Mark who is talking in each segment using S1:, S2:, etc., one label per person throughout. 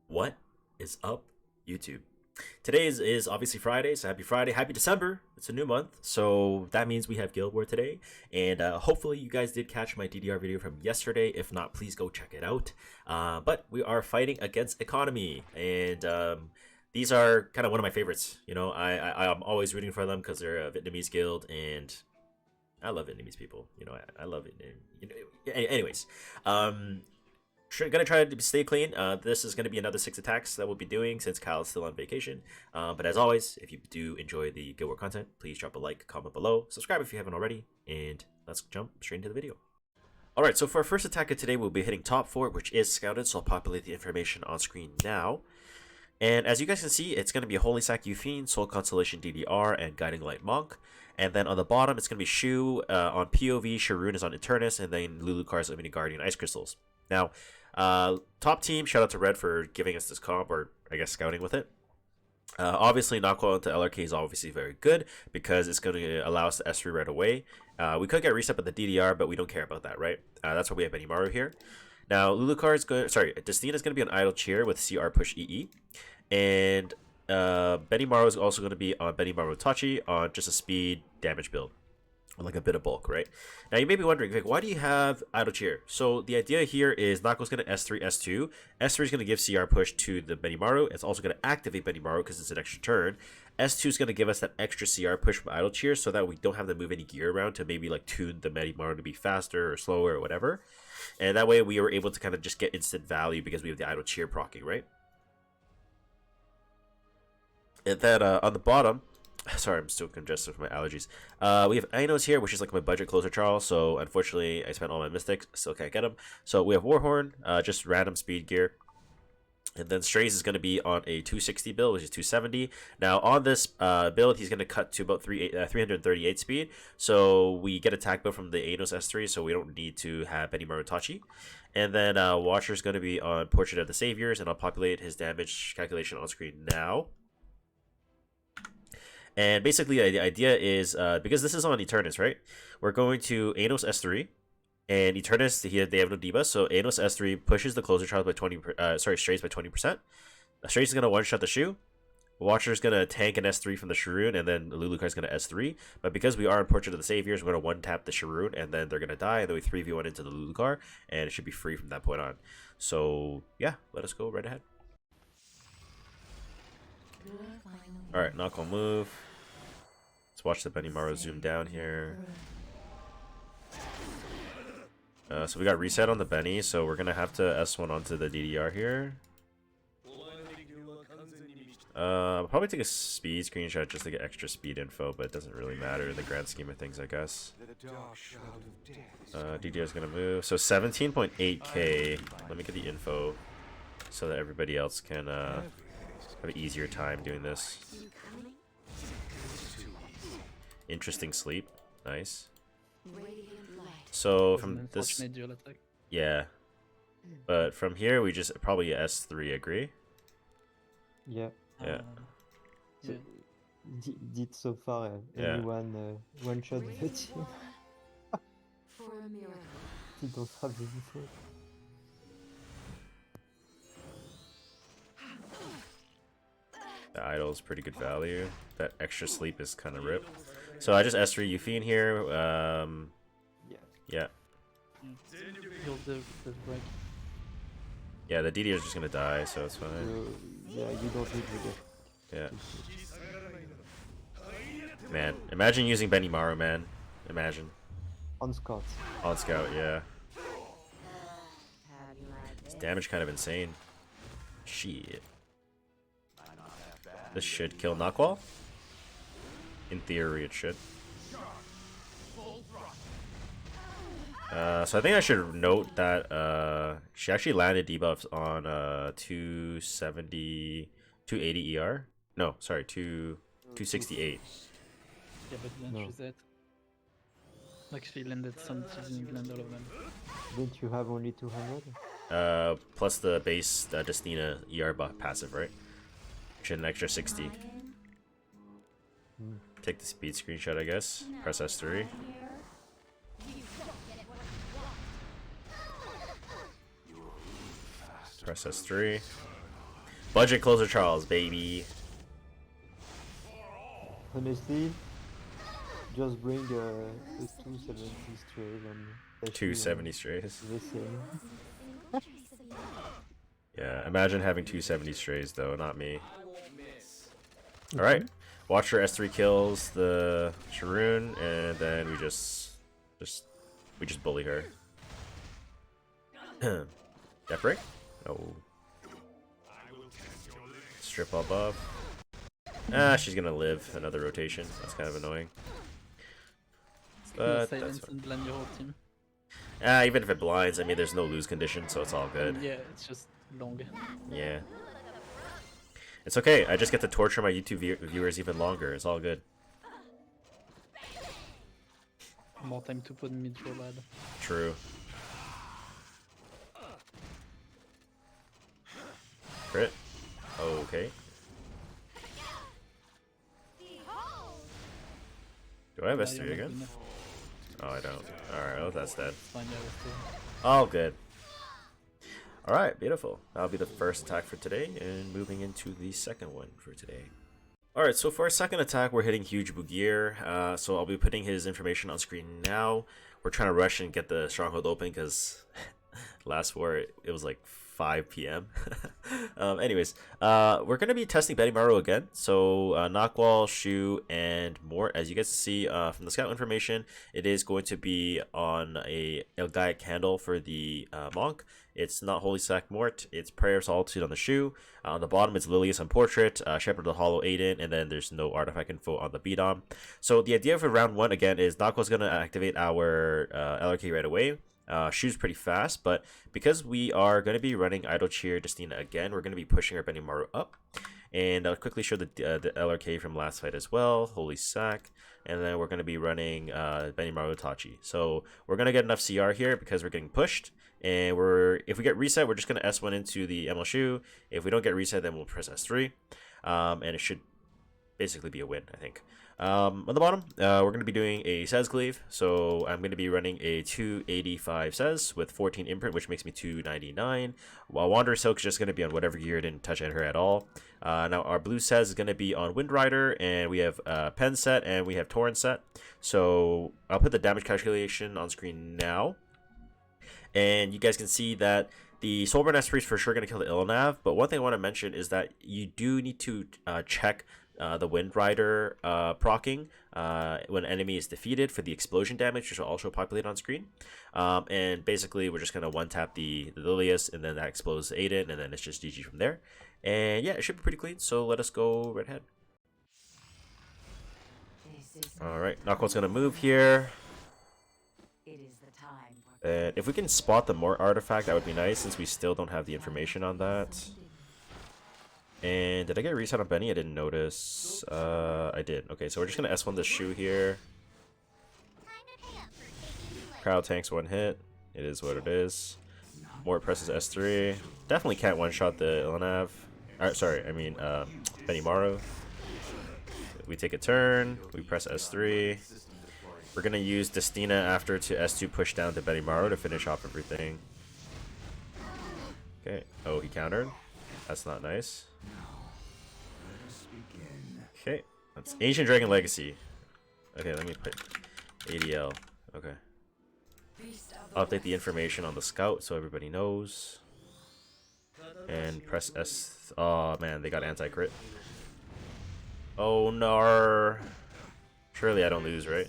S1: What is up, YouTube? Today is obviously Friday, so happy Friday, happy December. It's a new month, so that means we have Guild War today. And hopefully you guys did catch my DDR video from yesterday. If not, please go check it out. But we are fighting against Economy, and these are kind of one of my favorites. You know, I'm always rooting for them because they're a Vietnamese guild, and I love Vietnamese people. You know, I love it. You know, anyways, gonna try to stay clean. This is gonna be another 6 attacks that we'll be doing since Kyle's still on vacation. But as always, if you do enjoy the Guild War content, please drop a like, comment below, subscribe if you haven't already, and let's jump straight into the video. Alright, so for our first attack of today, we'll be hitting top 4, which is scouted, so I'll populate the information on screen now. And as you guys can see, it's going to be a Holy Sack Fiend, Soul Constellation DDR, and Guiding Light Monk. And then on the bottom, it's going to be Shu on POV, Sharoon is on Eternus, and then Lulukar's Living Guardian Ice Crystals. Now, top team, shout out to Red for giving us this comp, or I guess scouting with it. Obviously, knockout into LRK is obviously very good because it's going to allow us to S3 right away. We could get reset at the DDR, but we don't care about that, right? That's why we have Benimaru here. Now, Lulucar is going. Sorry, Destina is going to be on Idle Cheer with CR Push EE, and Benimaru is also going to be on Benimaru Tachi on just a speed damage build, like a bit of bulk, right? Now you may be wondering, like, why do you have Idle Cheer? So the idea here is Nako's going to S3, S2. S3 is going to give CR push to the Benimaru. It's also going to activate Benimaru because it's an extra turn. S2 is going to give us that extra CR push from Idle Cheer so that we don't have to move any gear around to maybe like tune the Benimaru to be faster or slower or whatever. And that way we were able to kind of just get instant value because we have the Idle Cheer proccing, right? And then on the bottom, sorry, I'm still congested from my allergies. We have Ainos here, which is like my budget closer Charles. So unfortunately, I spent all my mystics, still can't get them. So we have Warhorn, just random speed gear. And then Strays is going to be on a 260 build, which is 270. Now on this build, he's going to cut to about 338 speed. So we get attack build from the Ainos S3, so we don't need to have Benimaru Tachi. And then Watcher is going to be on Portrait of the Saviors, and I'll populate his damage calculation on screen now. And basically, the idea is, because this is on Eternus, right? We're going to Ainos S3, and Eternus, they have no debuff, so Ainos S3 pushes the closer trials by 20, Strays by 20%. Strays is going to one-shot the Shu. Watcher is going to tank an S3 from the Sharoon, and then Lulukar is going to S3. But because we are in Portrait of the Saviors, we're going to one-tap the Sharoon, and then they're going to die, and then we 3v1 into the Lulukar, and it should be free from that point on. So, yeah, let us go right ahead. Alright, knock on move. Let's watch the Benimaru zoom down here. So we got reset on the Benny, so we're gonna have to S1 onto the DDR here. I'll probably take a speed screenshot just to get extra speed info, but it doesn't really matter in the grand scheme of things, I guess. DDR is gonna move. So 17.8k. Let me get the info so that everybody else can have an easier time doing this. Interesting sleep. Nice. So from this, yeah, but from here we just probably S3, agree?
S2: Yeah.
S1: Yeah.
S2: So, did so far anyone one shot the team? They don't have the info.
S1: The idol is pretty good value. That extra sleep is kind of rip. So I just S3 Yufine here. Yeah. Yeah, the DD is just gonna die, so it's fine.
S2: Yeah, you don't need to
S1: Yeah. Man, imagine using Benimaru, man. Imagine.
S2: on Scout.
S1: On Scout, yeah. This damage kind of insane. Shit. This should kill Knockwall. In theory, it should. So I think I should note that she actually landed debuffs on 270, 280 ER. No, sorry, 268.
S3: Yeah, but then
S2: No.
S3: she's dead. Like she landed some, she didn't land all of them.
S2: Don't you have only 200?
S1: Plus the base Destina ER buff passive, right? Which is an extra 60. Take the speed screenshot, I guess. Press S3. Press S3. Budget closer Charles, baby.
S2: Honestly, just bring a 270 straight and dash
S1: 270 strays.
S2: the same.
S1: Yeah, imagine having 270 strays though, not me. Alright. Watch her S3 kills the Sharoon, and then we just bully her. Death break? Oh. Strip all buff. Ah, she's gonna live another rotation. That's kind of annoying. But that's
S3: Silence
S1: fine.
S3: and blend your whole team.
S1: Ah, even if it blinds, I mean, there's no lose condition, so it's all good.
S3: Yeah, it's just long.
S1: Yeah. It's okay. I just get to torture my YouTube viewers even longer. It's all good.
S3: More time to put mid roll ad.
S1: True. Crit. Okay. Do I have S3 again? Oh, I don't. Alright, well, that's dead.
S3: Fine, yeah, we're still-
S1: All good. Alright, beautiful. That'll be the first attack for today, and moving into the second one for today. Alright, so for our second attack, we're hitting HugeBogir. So I'll be putting his information on screen now. We're trying to rush and get the stronghold open because last war it was like 5 p.m. Anyways, we're going to be testing Benimaru again. So Knockwall, Shu, and more. As you guys see from the scout information, it is going to be on a Elgaia candle for the Monk. It's not Holy Sack Mort, it's Prayer of Solitude on the Shu. On the bottom, it's Lilius on Portrait, Shepherd of the Hollow Aiden, and then there's no artifact info on the Beedom. So the idea for round 1, again, is Knockwall's going to activate our LRK right away. Shu's pretty fast, but because we are going to be running Idle Cheer Destina again, we're going to be pushing our Benimaru up. And I'll quickly show the LRK from last fight as well, Holy Sack. And then we're going to be running Benimaru Tachi. So we're going to get enough CR here because we're getting pushed. And if we get reset, we're just going to S1 into the ML Shu. If we don't get reset, then we'll press S3. And it should basically be a win, I think. On the bottom, we're going to be doing a Sez Cleave. So I'm going to be running a 285 Sez with 14 imprint, which makes me 299. While Wanderer Silk is just going to be on whatever gear didn't touch at her at all. Now our blue Sez is going to be on Wind Rider, and we have Pen set and we have Torrent set. So I'll put the damage calculation on screen now. And you guys can see that the Soulburn S3 is for sure going to kill the Illinav. But one thing I want to mention is that you do need to check the Wind Rider proccing when an enemy is defeated for the explosion damage, which will also populate on screen. And basically, we're just going to one-tap the Lilius, and then that explodes Aiden, and then it's just GG from there. And yeah, it should be pretty clean, so let us go right ahead. Alright, Knockwall's going to move here. And if we can spot the Mort artifact, that would be nice, since we still don't have the information on that. And did I get a reset on Benny? I didn't notice. I did. Okay, so we're just going to S1 the Shu here. Crowd tanks one hit. It is what it is. Mort presses S3. Definitely can't one-shot the Illinav. Sorry, I mean Benimaru. We take a turn. We press S3. We're going to use Destina after to S2 push down to Benimaru to finish off everything. Okay. Oh, he countered. That's not nice. Okay. That's Ancient Dragon Legacy. Okay, let me put ADL. Okay. Update the information on the scout so everybody knows. And press S. Oh, man, they got anti-crit. Oh, no. Surely I don't lose, right?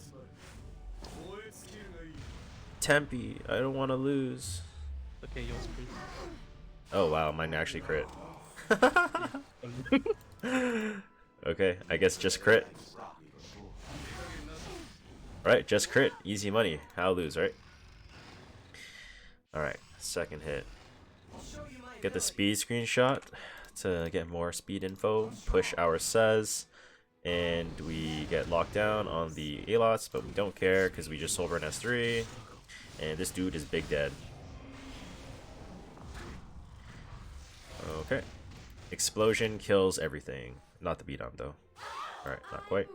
S1: Tempe, I don't want to lose.
S3: Okay, yours please.
S1: Oh wow, mine actually crit. Okay, I guess just crit. Right, just crit. Easy money. I'll lose, right? Alright, second hit. Get the speed screenshot to get more speed info. Push our Sez. And we get locked down on the Alots, but we don't care because we just sold an S3. And this dude is big dead. Okay. Explosion kills everything. Not the Beedom though. Alright, not quite.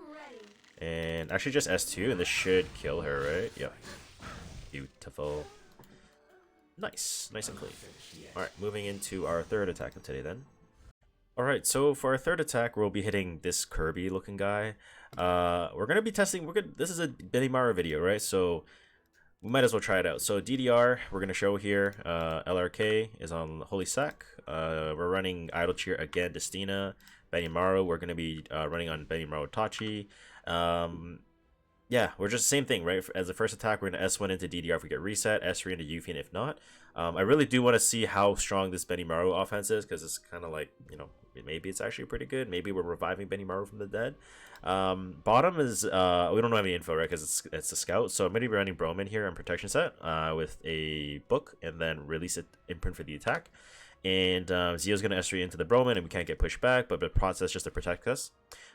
S1: And actually just S2 and this should kill her, right? Yeah. Beautiful. Nice. Nice and clean. Alright, moving into our third attack of today then. Alright, so for our third attack, we'll be hitting this Kirby looking guy. We're gonna be testing, this is a Benimaru video, right? So we might as well try it out. So DDR, we're gonna show here, LRK is on Holy Sack. We're running Idle Cheer again, Destina. Benimaru, we're gonna be running on Benimaru Tachi. Yeah, we're just same thing, right? As the first attack, we're gonna S1 into DDR if we get reset, S3 into Yuffie if not. I really do want to see how strong this Benimaru offense is, because it's kind of like, you know, maybe it's actually pretty good. Maybe we're reviving Benimaru from the dead. Bottom is, we don't have any info, right, because it's a scout. So I'm going to be running Broman here on protection set with a book, and then release it imprint for the attack. And Zio's going to S3 into the Broman, and we can't get pushed back, but the process just to protect us.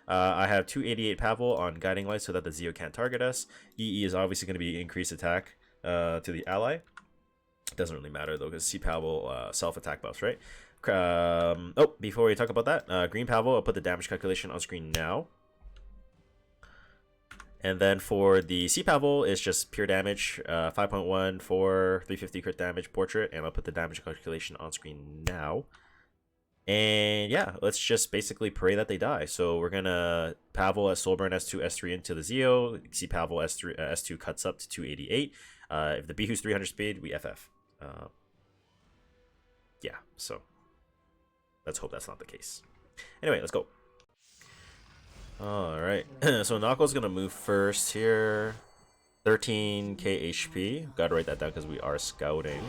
S1: I have 288 Pavel on Guiding Light so that the Zio can't target us. EE is obviously going to be increased attack to the ally. Doesn't really matter though, because C Pavel self-attack buffs, right? Oh, before we talk about that, Green Pavel, I'll put the damage calculation on screen now. And then for the C Pavel, it's just pure damage, 5.1 for 350 crit damage portrait, and I'll put the damage calculation on screen now. And yeah, let's just basically pray that they die. So we're gonna Pavel as Soulburn S2 S3 into the Zio. C Pavel S3 S2 cuts up to 288. If the Bihu's 300 speed, we FF. Yeah, so let's hope that's not the case. Anyway, let's go. Alright, so Nako's gonna move first here. 13k HP. Gotta write that down because we are scouting.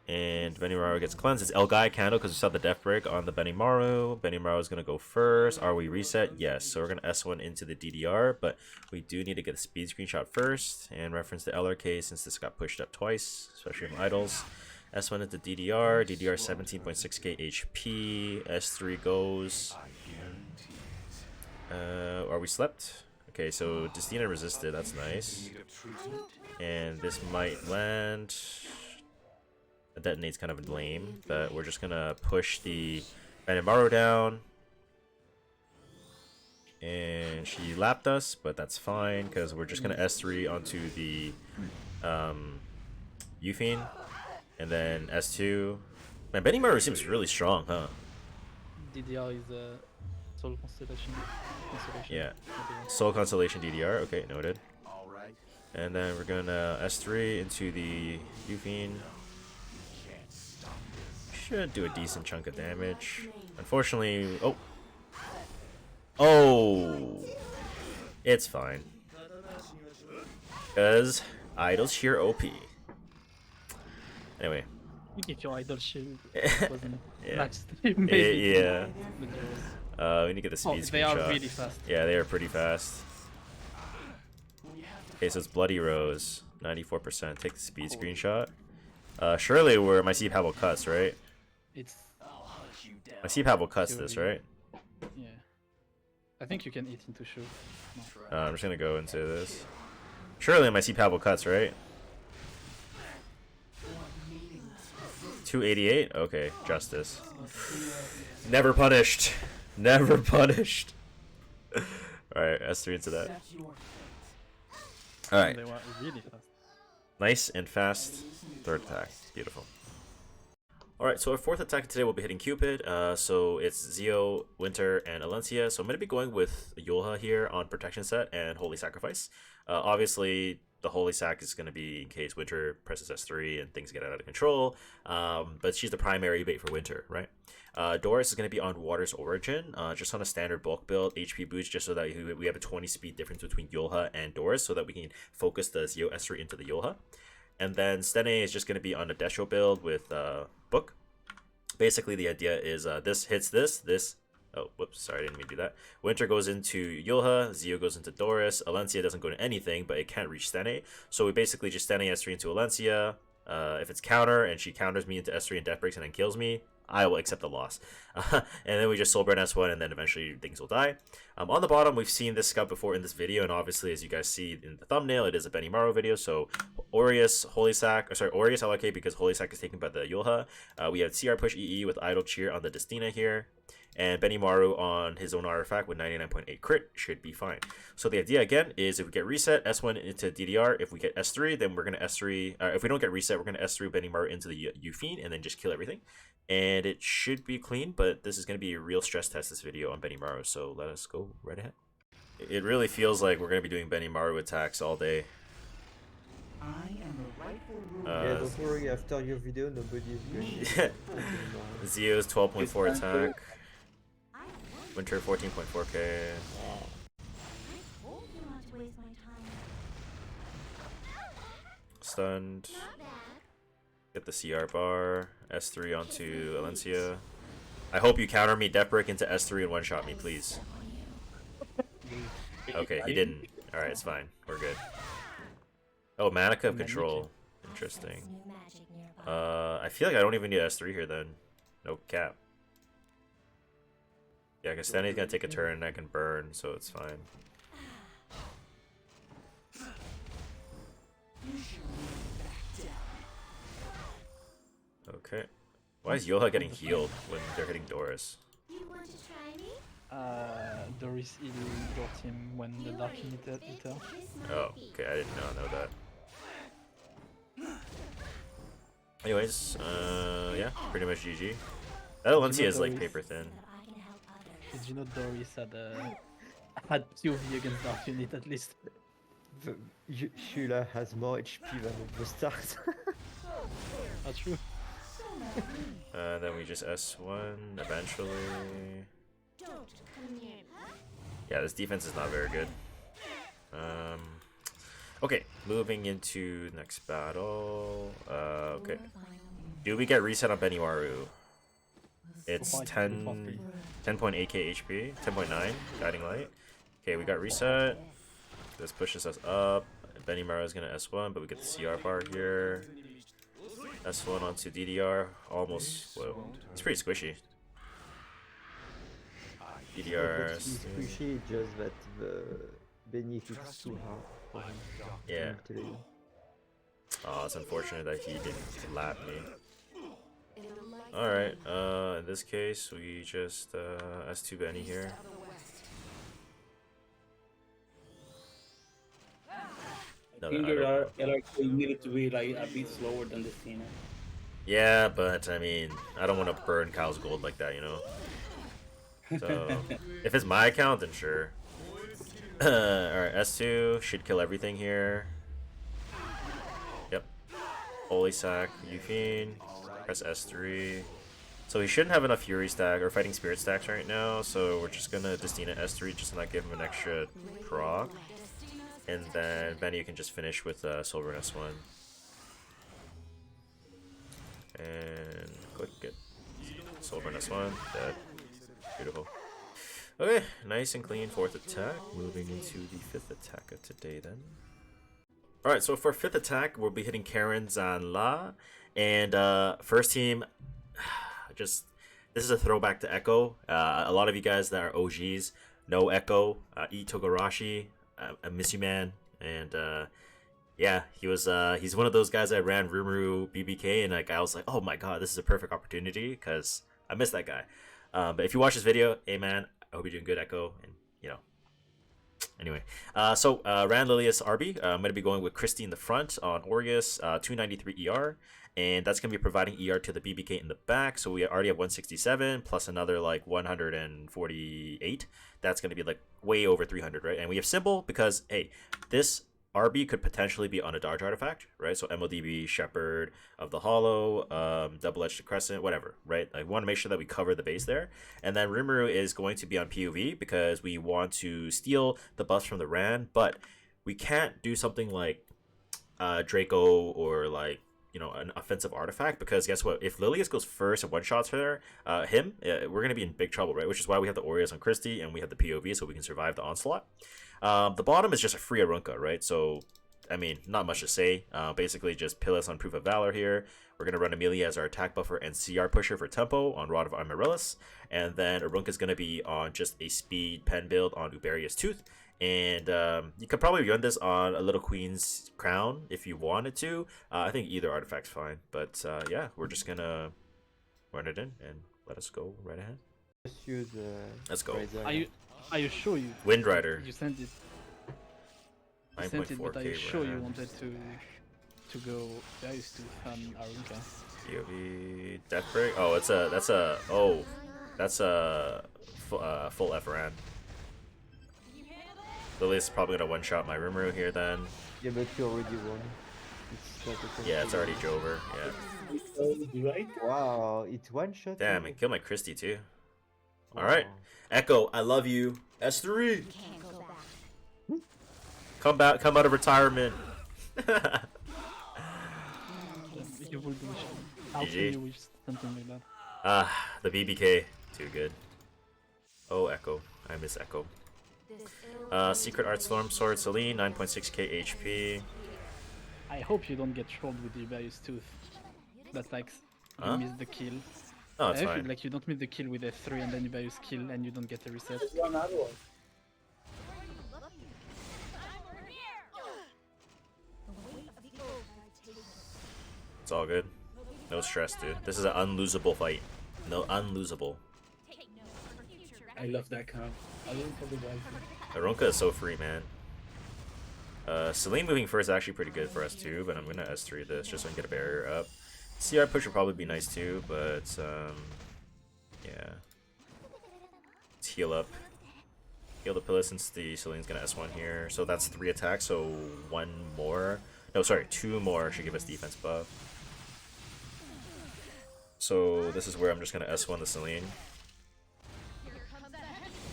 S1: And Benimaru gets cleansed. It's Elgai Candle because we saw the Death Break on the Benimaru. Benimaru is going to go first. Are we reset? Yes. So we're going to S1 into the DDR, but we do need to get a speed screenshot first and reference the LRK since this got pushed up twice, especially from idols. S1 into DDR. DDR 17.6k HP. S3 goes. Are we slept? Okay, so Destina resisted. That's nice. And this might land. The detonate's kind of lame, but we're just gonna push the Benimaru down. And she lapped us, but that's fine because we're just gonna S3 onto the Yuffie, and then S2. Man, Benimaru seems really strong, huh?
S3: DDR is a Soul Constellation.
S1: Yeah, Soul Constellation DDR. Okay, noted. And then we're gonna S3 into the Yuffie. Should do a decent chunk of damage. Unfortunately, oh, it's fine. Cause Idol's sheer OP. Anyway.
S3: If your Idol shield wasn't
S1: Yeah.
S3: matched, maybe.
S1: Yeah. We need to get the speed screenshot.
S3: They are really fast.
S1: Yeah, they are pretty fast. Okay, so it's Bloody Rose, 94%. Take the speed screenshot. Surely where my C Pavel cuts, right?
S3: It's
S1: My C Pavel cuts this, right?
S3: Yeah. I think you can eat into show. No.
S1: I'm just gonna go into this. Surely my C Pavel cuts, right? 288? Okay, justice. Never punished. Never punished. Alright, S3 into that. Alright.
S3: They were really fast.
S1: Nice and fast. Third attack. Beautiful. Alright, so our fourth attack today will be hitting Cupid. So it's Zio, Winter, and Alencia. So I'm going to be going with Yulha here on Protection Set and Holy Sacrifice. Obviously, the Holy Sac is going to be in case Winter presses S3 and things get out of control. But she's the primary bait for Winter, right? Doris is going to be on Water's Origin, just on a standard bulk build, HP boost, just so that we have a 20 speed difference between Yulha and Doris, so that we can focus the Zio S3 into the Yulha. And then Stene is just going to be on a Desho build with Book. Basically, the idea is this hits this. Oh, whoops, sorry, I didn't mean to do that. Winter goes into Yulha, Zio goes into Doris, Alencia doesn't go to anything, but it can't reach Stene. So we basically just Stene S3 into Alencia. If it's counter and she counters me into S3 and death breaks and then kills me, I will accept the loss. And then we just Soulburn S1 and then eventually things will die. On the bottom, we've seen this scout before in this video, and obviously, as you guys see in the thumbnail, it is a Benimaru video. So Aureus, Holy Sac, Aureus LRK because Holy Sac is taken by the Yulha. We have CR push EE with Idle Cheer on the Destina here. And Benimaru on his own artifact with 99.8 crit should be fine. So the idea again is if we get reset, S1 into DDR. If we get S3, then we're going to S3. If we don't get reset, we're going to S3 Benimaru into the Yuffie and then just kill everything. and it should be clean, but this is going to be a real stress test, this video on Benimaru, so let us go right ahead. It really feels like we're going to be doing Benimaru attacks all day.
S2: Yeah, don't worry, after your video, nobody's going to...
S1: Zio's 12.4 attack. Winter 14.4k. Stunned. Get the CR bar. S3 onto Alencia. I hope you counter me Death Break into S3 and one-shot me, please. Okay, he didn't. Alright, it's fine. We're good. Oh, Manica of Control. Interesting. I feel like I don't even need S3 here then. No cap. Yeah, because Stanley's gonna take a turn and I can burn, so it's fine. Okay. Why is Yoha getting healed when they're hitting Doris?
S3: Doris healed your team when the Dark hit her.
S1: Oh, okay, I did not know that. Anyways, yeah, pretty much GG. That Alencia is like paper thin.
S3: Did you know Doris had POV against Dark Unit at least?
S2: Shula has more HP than the start.
S3: That's true.
S1: Then we just S1 eventually. Yeah, this defense is not very good. Okay, moving into next battle. Okay. Do we get reset on Benimaru? It's 10.8k HP, 10.9 guiding light. Okay, we got reset. This pushes us up. Benimaru is gonna S1, but we get the CR bar here. S1 onto DDR, almost. Whoa, it's pretty squishy. DDR.
S2: It's squishy, just that the benefits too hard for him.
S1: Yeah. Oh, it's unfortunate that he didn't lap me. Alright, in this case, we just S2 Benny here.
S4: I think your LRQ needed to be like a bit slower than the Cena.
S1: Yeah, but I mean, I don't want to burn Kyle's gold like that, you know? So, if it's my account, then sure. Alright, S2 should kill everything here. Yep. Holy Sack, Yufine. Press S3. So he shouldn't have enough Fury stack or Fighting Spirit stacks right now, so we're just gonna Destina S3 just to not give him an extra proc. And then Benny, you can just finish with Silver and S1. And click it. Silver and S1. Dead. Beautiful. Okay, nice and clean 4th attack. Moving into the 5th attack of today then. Alright, so for 5th attack, we'll be hitting KarinXanhLa. And first team, just this is a throwback to Echo. A lot of you guys that are OGs know Echo, Eat Togarashi. I miss you, man. And yeah, he's one of those guys that ran Rimuru BBK, and like I was like, oh my god, this is a perfect opportunity because I miss that guy. But if you watch this video, hey man, I hope you're doing good, Echo, and you know. Anyway, so ran Lilius RB. I'm gonna be going with Christy in the front on Aureus, 293 ER. And that's going to be providing ER to the BBK in the back. So we already have 167 plus another like 148. That's going to be like way over 300, right? And we have Symbol because, hey, this RB could potentially be on a Dodge artifact, right? So MLDB, Shepherd of the Hollow, Double-Edged Crescent, whatever, right? I want to make sure that we cover the base there. And then Rimuru is going to be on POV because we want to steal the buffs from the Ran, but we can't do something like Draco or like, you know, an offensive artifact, because guess what, if Lilius goes first and one-shots her, we're going to be in big trouble, right? Which is why we have the Aureus on Christie and we have the POV so we can survive the onslaught. The bottom is just a free Arunca, right? So, I mean, not much to say. Basically just Pillis on Proof of Valor here. We're going to run Amelia as our attack buffer and CR pusher for tempo on Rod of Amaryllis. And then Arunca is going to be on just a speed pen build on Uberius Tooth. And you could probably run this on a Little Queen's Crown if you wanted to. I think either artifact's fine. But yeah, we're just going to run it in and let us go right ahead.
S2: Just use,
S1: let's go.
S3: Are you sure you...
S1: Wind Rider.
S3: You sent it. You sent it, but are you sure you wanted to go Uberius Tooth and Arunca?
S1: EOB Death Break. Oh, that's a full FRN. Lily's probably gonna one-shot my Rimuru here then.
S2: Yeah, but you already won. It's not a
S1: Yeah, it's already Jover. Yeah.
S4: Right?
S2: Wow, it's one shot.
S1: Damn, it killed my Christie too.
S2: Wow.
S1: Alright. Echo, I love you. S3! Come back, come out of retirement.
S3: You would wish. How
S1: GG.
S3: can you wish something like that?
S1: The BBK. Too good. Oh, Echo. I miss Echo. Secret Art Storm Sword Celine, 9.6k HP.
S3: I hope you don't get trolled with the Iberius Tooth. That's like you
S1: Huh?
S3: miss the kill.
S1: Oh, it's
S3: I feel
S1: fine.
S3: like you don't miss the kill with a 3 and then Iberius kill and you don't get a reset.
S4: There's one other one.
S1: It's all good. No stress, dude. This is an unlosable fight. No, unlosable.
S4: I love that card. I don't have the Wajffu.
S1: Aronka is so free, man. Celine moving first is actually pretty good for us too, but I'm gonna S3 this just so I can get a barrier up. CR push would probably be nice too, but yeah. Let's heal up. Heal the pillar since the Celine's gonna S1 here. So that's 3 attacks, so 1 more. No, sorry, 2 more should give us defense buff. So this is where I'm just gonna S1 the Celine.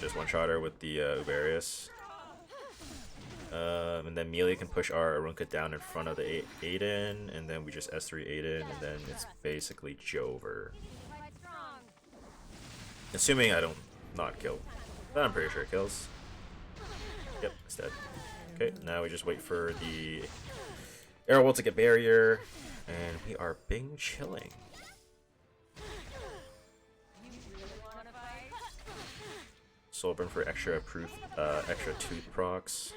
S1: Just one-shot her with the Uberius. And then melee can push our Arunka down in front of the Aiden, and then we just S3 Aiden, and then it's basically Jover. Assuming I don't not kill. But I'm pretty sure it kills. Yep, it's dead. Okay, now we just wait for the Arrowwell to get barrier, and we are Bing chilling. Soulburn for extra proof, extra tooth procs.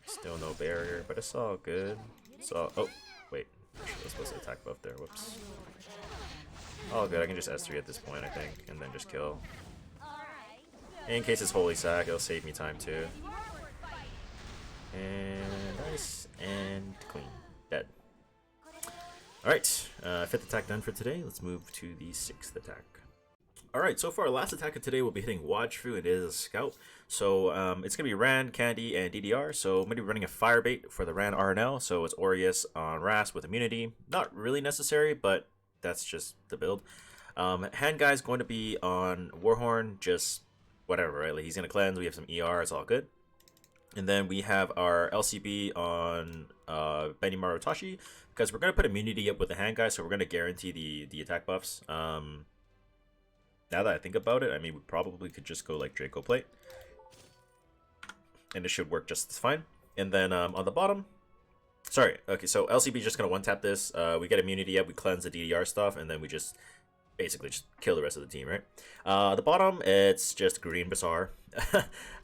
S1: Still no barrier, but it's all good. So, oh, wait, I was supposed to attack buff there. Whoops. All good. I can just S3 at this point, I think, and then just kill. In case it's holy sack, it'll save me time too. And nice and clean, dead. All right, 5th attack done for today. Let's move to the 6th attack. Alright, so for our last attack of today, we'll be hitting Wajffu. It is a scout. So it's going to be Ran, Candy, and DDR. So I'm going to be running a fire bait for the Ran RNL. So it's Aureus on Ras with immunity. Not really necessary, but that's just the build. Hand Guy's going to be on Warhorn, just whatever, right? Like he's going to cleanse. We have some ER. It's all good. And then we have our LCB on Benimaru Tashi, because we're going to put immunity up with the Hand Guy. So we're going to guarantee the attack buffs. Now that I think about it, I mean, we probably could just go like Draco Plate. And it should work just fine. And then on the bottom... Sorry, okay, so LCB just going to one-tap this. We get immunity up, we cleanse the DDR stuff, and then we just basically just kill the rest of the team, right? The bottom, it's just Green Bazaar.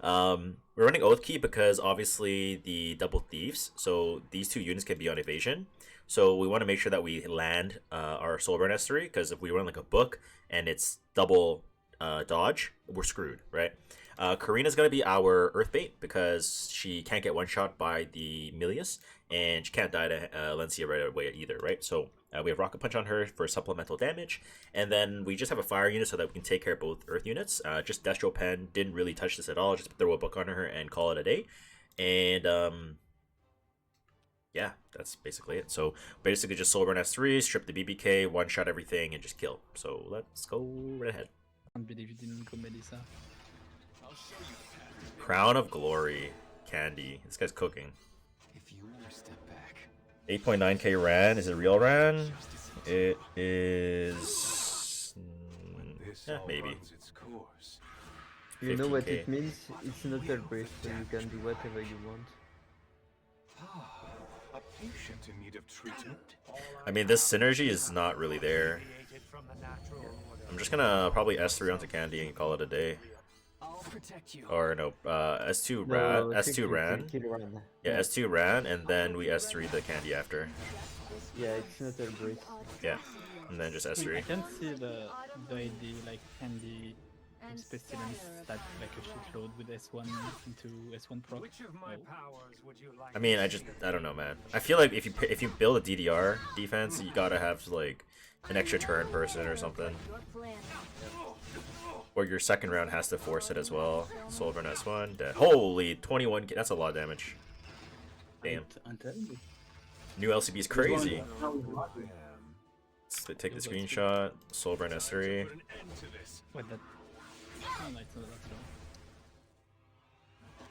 S1: We're running Oath Key because obviously the double thieves. So these 2 units can be on evasion. So we want to make sure that we land our Soulburn S3, because if we run like a book and it's double dodge, we're screwed, right? Karina's going to be our Earth Bait because she can't get one-shot by the Milius, and she can't die to Lencia right away either, right? So we have Rocket Punch on her for supplemental damage, and then we just have a Fire unit so that we can take care of both Earth units. Just Destro Pen, didn't really touch this at all, just throw a book on her and call it a day. And yeah, that's basically it. So basically just Soulburn S3, strip the BBK, one-shot everything, and just kill. So let's go right ahead.
S3: I can't believe you didn't go Melissa.
S1: Crown of Glory, Candy. This guy's cooking. 8.9k Ran. Is it real Ran? It is... yeah, maybe.
S2: You know what
S1: 15K.
S2: it means? It's not a break, so you can do whatever you want.
S5: A patient in need of treatment.
S1: I mean, this synergy is not really there. I'm just gonna probably S3 onto Candy and call it a day. Or no, S2 Ran, S2 Ran. Yeah, S2 Ran, and then we S3 the Candy after.
S2: Yeah, it's not a break.
S1: Yeah, and then just
S3: I
S1: S3.
S3: can see the idea like Candy His pestilence that like a shitload with S1 into S1 proc.
S5: Which of my
S3: Oh.
S5: powers would you like?
S1: I mean, I don't know, man. I feel like if you build a DDR defense, you gotta have like an extra turn person or something. Or your second round has to force it as well. Soulburn S1, dead. Holy 21, that's a lot of damage. Damn.
S4: I'm telling you.
S1: New LCB is crazy.
S5: Damn.
S1: Let's take the screenshot. Soulburn S3.
S5: Put an end to this.
S3: Wait, that. Oh, no, it's not that strong.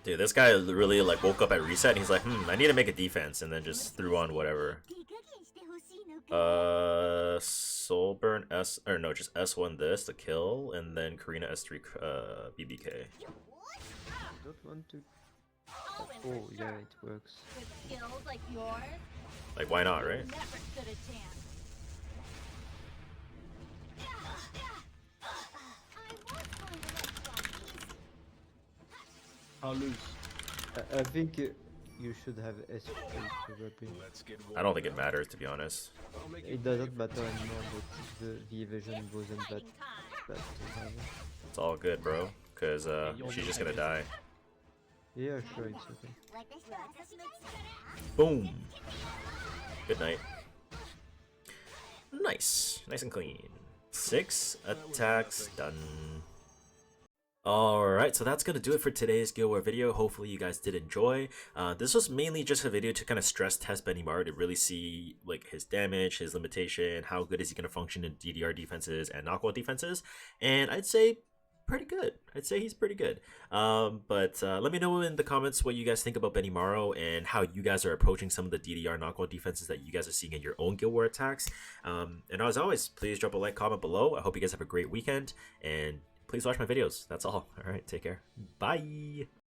S1: Dude, this guy really like woke up at reset and he's like, I need to make a defense, and then just threw on whatever. Soulburn S, or no, just S1 this to kill, and then Karina S3 BBK.
S2: Don't want to. Oh yeah, it works.
S6: With skills like yours,
S1: Like, why not, right?
S6: you never stood a chance.
S3: I'll lose.
S2: I think you should have S3 probably.
S5: Let's get
S1: I don't think it matters, to be honest.
S5: I'll make
S2: It doesn't matter anymore, but the evasion wasn't that bad to have.
S1: It's all good, bro. Cause she's just gonna die.
S2: Yeah, sure, it's okay.
S1: Boom. Good night. Nice. Nice and clean. 6 attacks done. Alright, so that's going to do it for today's Guild War video. Hopefully you guys did enjoy. This was mainly just a video to kind of stress test Benimaru to really see like his damage, his limitation, how good is he going to function in DDR defenses and knockout defenses. And I'd say pretty good. I'd say he's pretty good. But let me know in the comments what you guys think about Benimaru and how you guys are approaching some of the DDR knockout defenses that you guys are seeing in your own Guild War attacks. And as always, please drop a like, comment below. I hope you guys have a great weekend, and please watch my videos. That's all. All right, take care. Bye.